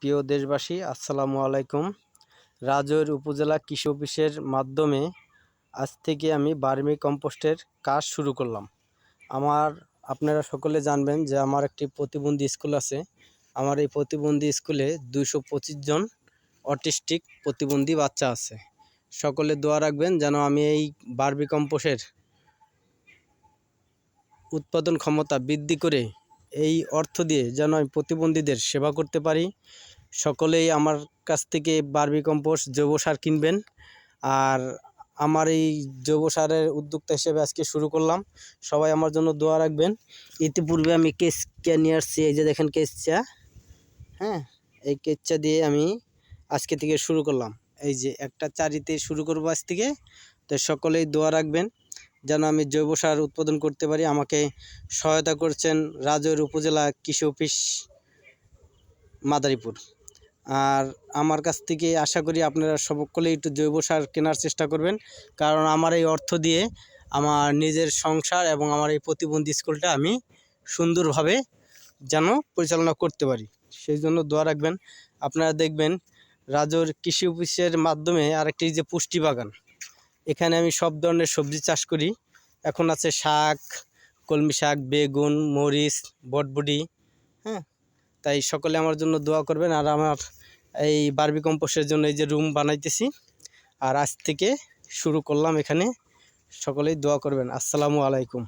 প্রিয় দেশবাসী, আসসালামু আলাইকুম। রাজৈর উপজেলা কৃষি অফিসের মাধ্যমে আজ থেকে আমি ভার্মি কম্পোস্টের কাজ শুরু করলাম। আপনারা সকলে জানবেন যে আমার একটি প্রতিবন্ধী স্কুল আছে। আমার এই প্রতিবন্ধী স্কুলে 225 জন অটিস্টিক প্রতিবন্ধী বাচ্চা আছে। সকলে দোয়া রাখবেন যেন আমি এই ভার্মি কম্পোস্টের উৎপাদন ক্ষমতা বৃদ্ধি করে এই অর্থ দিয়ে যেন আমি প্রতিবন্ধীদের সেবা করতে পারি। সকলেই আমার কাছ থেকে ভার্মি কম্পোস্ট জৈব সার কিনবেন। আর আমার এই জৈব সারের উদ্যোক্তা হিসেবে আজকে শুরু করলাম। সবাই আমার জন্য দোয়া রাখবেন। ইতিপূর্বে আমি কেঁচা নিয়ে আসছি, এই যে দেখেন কেঁচা, হ্যাঁ, এই কেঁচা দিয়ে আমি আজকে থেকে শুরু করলাম। এই যে একটা চারিতে শুরু করবো আজ থেকে। তো সকলেই দোয়া রাখবেন যেন আমি জৈব সার উৎপাদন করতে পারি। আমাকে সহায়তা করছেন রাজৈর উপজেলা কৃষি অফিস মাদারীপুর। আর আমার কাছ থেকে আশা করি আপনারা সকলেই একটু জৈব সার কেনার চেষ্টা করবেন, কারণ আমার এই অর্থ দিয়ে আমার নিজের সংসার এবং আমার এই প্রতিবন্ধী স্কুলটা আমি সুন্দরভাবে যেন পরিচালনা করতে পারি, সেই জন্য দোয়া রাখবেন। আপনারা দেখবেন রাজৈর কৃষি অফিসের মাধ্যমে আরেকটি যে পুষ্টি বাগান, এখানে আমি সব ধরনের সবজি চাষ করি। এখন আছে শাক, কলমি শাক, বেগুন, মরিচ, বটবটি, হ্যাঁ। তাই সকলে আমার জন্য দোয়া করবেন। আর আমার এই ভার্মি কম্পোস্টের জন্য এই যে রুম বানাইতেছি, আর আজ থেকে শুরু করলাম এখানে। সকলেই দোয়া করবেন। আসসালামু আলাইকুম।